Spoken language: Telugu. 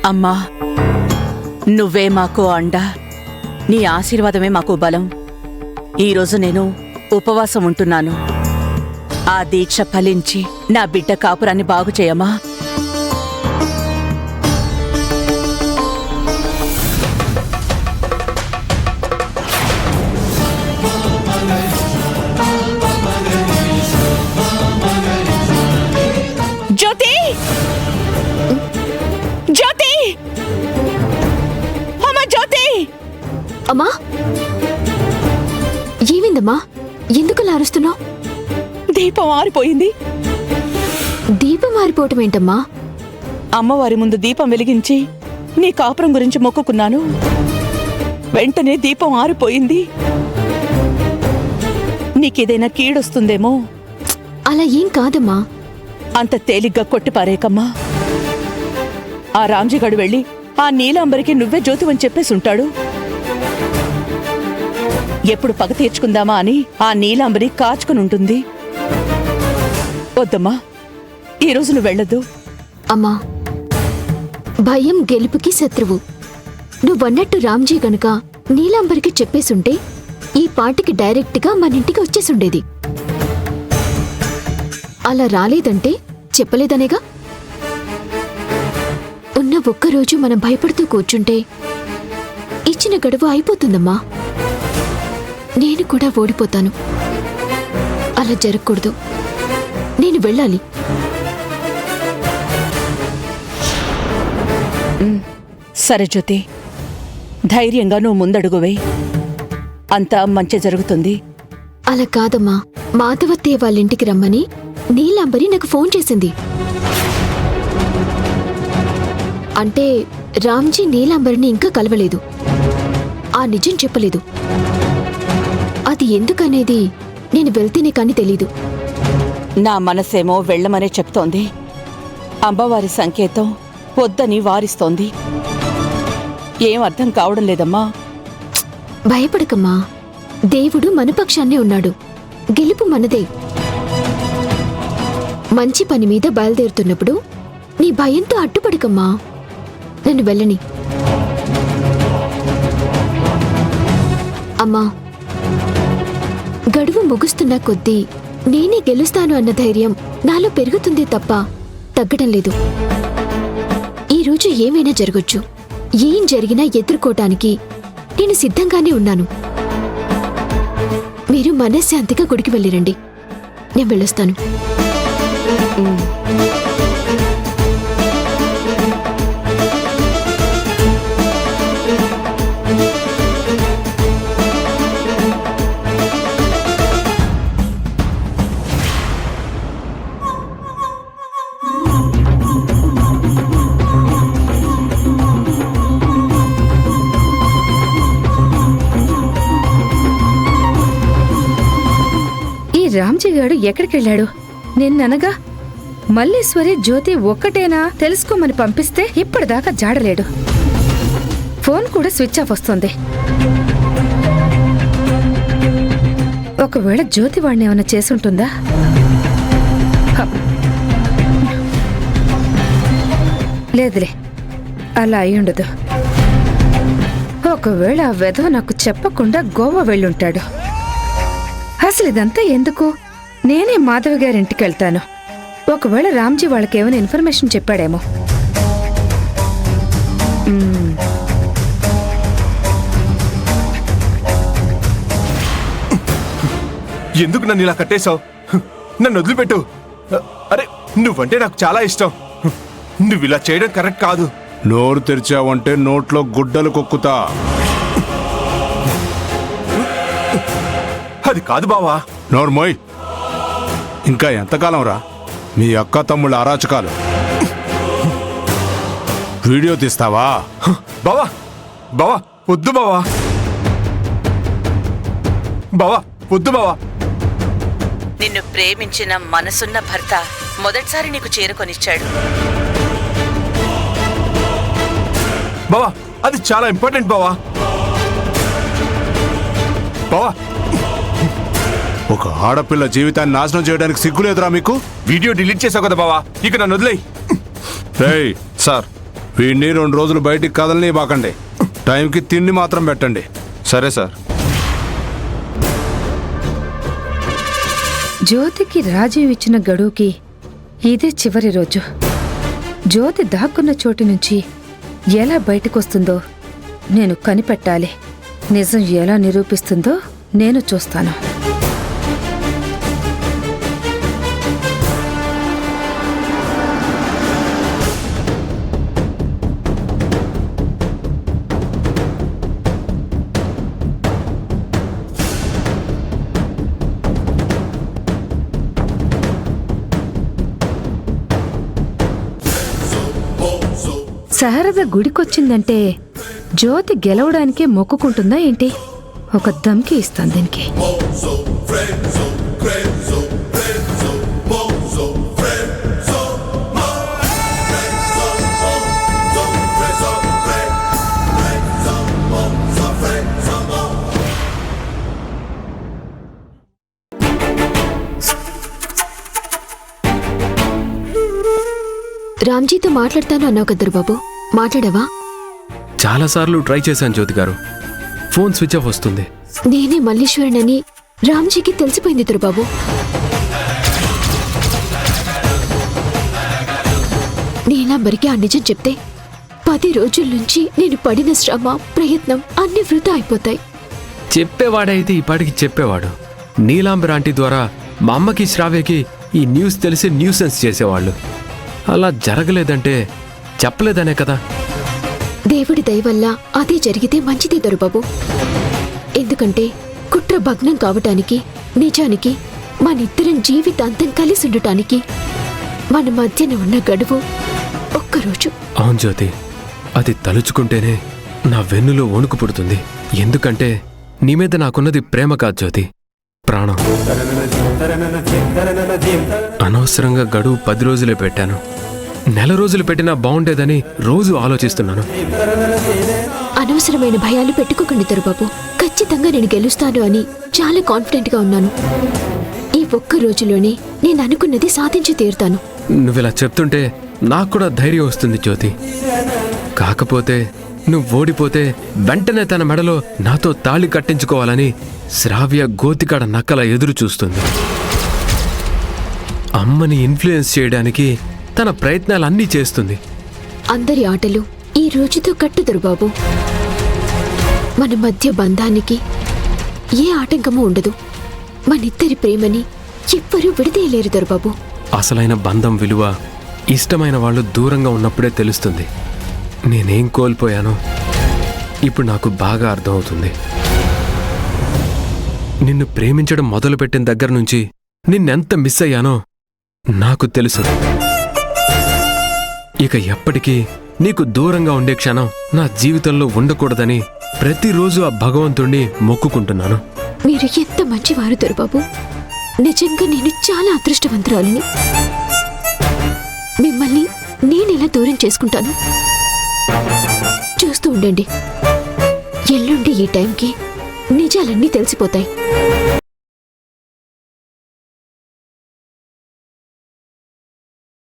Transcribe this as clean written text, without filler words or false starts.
అమ్మా, నువ్వే మాకు అండ, నీ ఆశీర్వాదమే మాకు బలం. ఈరోజు నేను ఉపవాసం ఉంటున్నాను. ఆ దీక్ష ఫలించి నా బిడ్డ కాపురాన్ని బాగు చేయమా. జ్యోతి, జ్యోతి, అమ్మా జ్యోతి. అమ్మా, ఏమైందమ్మా? ఎందుకు అరుస్తున్నావు? దీపం ఆరిపోయింది. దీపం ఆరిపోవటం ఏంటమ్మా? అమ్మవారి ముందు దీపం వెలిగించి నీ కాపురం గురించి మొక్కుకున్నాను. వెంటనే దీపం ఆరిపోయింది. నీకేదైనా కీడొస్తుందేమో. అలా ఏం కాదమ్మా. అంత తేలిగ్గా కొట్టిపారేకమ్మా. ఆ రామ్జీగాడు వెళ్ళి ఆ నీలాంబరికి నువ్వే జ్యోతివని చెప్పేసుంటాడు. ఎప్పుడు పగ తీర్చుకుందామా అని ఆ నీలాంబరి కాచుకునుంటుంది. వద్దమ్మా, ఈరోజు నువ్వు వెళ్ళొద్దు. అమ్మా, భయం గెలుపుకి శత్రువు. నువ్వన్నట్టు రామ్జీ గనుక నీలాంబరికి చెప్పేసుంటే ఈ పాటికి డైరెక్ట్గా మన ఇంటికి వచ్చేసుండేది. అలా రాలేదంటే చెప్పలేదనేగా. ఉన్న ఒక్కరోజు మనం భయపడుతూ కూర్చుంటే ఇచ్చిన గడువు అయిపోతుందమ్మా. నేను కూడా ఓడిపోతాను. అలా జరగకూడదు. నేను వెళ్ళాలి. సరే జ్యోతి, ధైర్యంగా నువ్వు ముందడుగు వేయి. అంతా మంచి జరుగుతుంది. అలా కాదమ్మా. మాధవత్తయ్య వాళ్ళింటికి రమ్మని నీలాంబరి నాకు ఫోన్ చేసింది. అంటే రామ్జీ నీలాంబరిని ఇంకా కలవలేదు. ఆ నిజం చెప్పలేదు. అది ఎందుకనేది నేను వెళ్తేనే కాని తెలీదు. నా మనసేమో వెళ్ళమనే చెప్తోంది. అమ్మవారి సంకేతం వద్దని వారిస్తోంది. ఏం అర్థం కావడం లేదమ్మా. భయపడకమ్మా. దేవుడు మన పక్షాన్నే ఉన్నాడు. గెలుపు మనదే. మంచి పని మీద బయలుదేరుతున్నప్పుడు నీ భయంతో అడ్డుపడకమ్మా. నన్ను వెళ్ళని. అమ్మా, గడువు ముగుస్తున్న కొద్దీ నేనే గెలుస్తాను అన్న ధైర్యం నాలో పెరుగుతుందే తప్ప తగ్గడం లేదు. ఈరోజు ఏమైనా జరగొచ్చు. ఏం జరిగినా ఎదుర్కోటానికి నేను సిద్ధంగానే ఉన్నాను. మీరు మనశ్శాంతిగా గుడికి వెళ్ళిరండి. నేను వెళ్ళొస్తాను. రామ్జీగాడు ఎక్కడికెళ్ళాడు? నిన్ననగా మల్లీశ్వరి జ్యోతి ఒక్కటేనా తెలుసుకోమని పంపిస్తే ఇప్పటిదాకా జాడలేడు. ఫోన్ కూడా స్విచ్ ఆఫ్ వస్తుంది. ఒకవేళ జ్యోతి వాడిని ఏమైనా చేసుంటుందా? లేదులే, అలా అయ్యుండదు. ఒకవేళ ఆ వెధవ నాకు చెప్పకుండా గోవా వెళ్ళుంటాడు. అసలు ఇదంతా ఎందుకు? నేనే మాధవి గారింటికి వెళ్తాను. ఒకవేళ రామ్జీ వాళ్ళకేమైనా ఇన్ఫర్మేషన్ చెప్పాడేమో. ఎందుకు నన్ను ఇలా కట్టేశావు? నన్ను వదిలిపెట్టు. అరే, నువ్వంటే నాకు చాలా ఇష్టం. నువ్వు ఇలా చేయడం కరెక్ట్ కాదు. నోరు తెరిచావంటే నోట్లో గుడ్డలు కొక్కుతా. అది కాదు బావా. నోర్మోయ్, ఇంకా ఎంతకాలం రా మీ అక్క తమ్ముళ్ళ అరాచకాలు? వీడియో తీస్తావా? బావా, బావా వద్దు బావా. బావా వద్దు బావా. నిన్ను ప్రేమించిన మనసున్న భర్త మొదటిసారి నీకు చేరుకొనిచ్చాడు. బావా, అది చాలా ఇంపార్టెంట్ బావా. బావా, ఒక ఆడపిల్ల జీవితాన్ని నాశనం చేయడానికి సిగ్గులేదురా మీకు? వీడియో డిలీట్ చేసావు కదా బావా, ఇక నన్ను వదిలేయ్. రేయ్ సార్, వీడిని 2 రోజులు బయటికి కదలని బాకండి. టైంకి తిండి మాత్రం పెట్టండి. సరే సార్. జ్యోతికి రాజీవ్ ఇచ్చిన గడువుకి ఇదే చివరి రోజు. జ్యోతి దాక్కున్న చోటు నుంచి ఎలా బయటకొస్తుందో నేను కనిపెట్టాలి. నిజం ఎలా నిరూపిస్తుందో నేను చూస్తాను. శారద గుడికొచ్చిందంటే జ్యోతి గెలవడానికే మొక్కుకుంటుందా ఏంటి? ఒక దమ్కి ఇస్తాను దీనికి. రామ్జీతో మాట్లాడతాను అన్నావు కద్దరు బాబు, మాట్లాడావా? చాలాసార్లు ట్రై చేశాను జ్యోతి గారు, ఫోన్ స్విచ్ ఆఫ్ వస్తుంది. నేనే మల్లీశ్వరునని రామ్జీకి తెలిసిపోయింది దుర్బాబు. నేనంబరికి ఆ నిజం చెప్తే 10 రోజుల నుంచి నేను పడిన శ్రమ, ప్రయత్నం అన్ని వృధా అయిపోతాయి. చెప్పేవాడైతే ఈ పాటికి చెప్పేవాడు. నీలాంబర్ ఆంటీ ద్వారా మా అమ్మకి శ్రావ్యకి ఈ న్యూస్ తెలిసి న్యూసెన్స్ చేసేవాళ్ళు. అలా జరగలేదంటే చెప్పలేదనే కదా. దేవుడి దయ వల్ల అదే జరిగితే మంచిదే దొరబాబు. ఎందుకంటే కుట్ర భగ్నం కావటానికి, నిజానికి మనిద్దరం జీవితాంతం కలిసి ఉండటానికి మన మధ్యన ఉన్న గడువు ఒక్కరోజు. అవును జ్యోతి, అది తలుచుకుంటేనే నా వెన్నులో వణుకు పుడుతుంది. ఎందుకంటే నీ మీద నాకున్నది ప్రేమ కాదు జ్యోతి, ప్రాణం. అనవసరంగా గడువు 10 రోజులే పెట్టాను. 1 రోజులు పెట్టినా బాగుండేదని రోజు ఆలోచిస్తున్నాను. అనవసరమైన భయాలు పెట్టుకోకండి దొరబాబు. ఖచ్చితంగా నేను గెలుస్తాను అని చాలా కాన్ఫిడెంట్ గా ఉన్నాను. ఈ ఒక్క రోజులోనే నేను అనుకున్నది సాధించి తీరుతాను. నువ్విలా చెప్తుంటే నాకు కూడా ధైర్యం వస్తుంది జ్యోతి. కాకపోతే నువ్వు ఓడిపోతే వెంటనే తన మెడలో నాతో తాళి కట్టించుకోవాలని శ్రావ్య గోతికాడ నక్కల ఎదురు చూస్తుంది. అమ్మని ఇన్ఫ్లుయెన్స్ చేయడానికి తన ప్రయత్నాలన్నీ చేస్తుంది. అందరి ఆటలు ఈ రోజుతో కట్టు దొరబాబు. మన మధ్య బంధానికి ఏ ఆటంకమూ ఉండదు. మనిద్దరి ప్రేమని ఎవ్వరూ విడదీయలేరు దొరబాబు. అసలైన బంధం విలువ ఇష్టమైన వాళ్ళు దూరంగా ఉన్నప్పుడే తెలుస్తుంది. నేనేం కోల్పోయానో ఇప్పుడు నాకు బాగా అర్థమవుతుంది. నిన్ను ప్రేమించడం మొదలుపెట్టిన దగ్గర నుంచి నిన్నెంత మిస్ అయ్యానో నాకు తెలుసు. ఇక ఎప్పటికీ నీకు దూరంగా ఉండే క్షణం నా జీవితంలో ఉండకూడదని ప్రతిరోజు ఆ భగవంతుణ్ణి మొక్కుకుంటున్నాను. మీరు ఎంత మంచివారు దొరబాబు. నిజంగా నేను చాలా అదృష్టవంతురాలిని. మిమ్మల్ని నేనెలా దూరం చేసుకుంటాను? చూస్తూ ఉండండి, ఎల్లుండి ఈ టైంకి నిజాలన్నీ తెలిసిపోతాయి.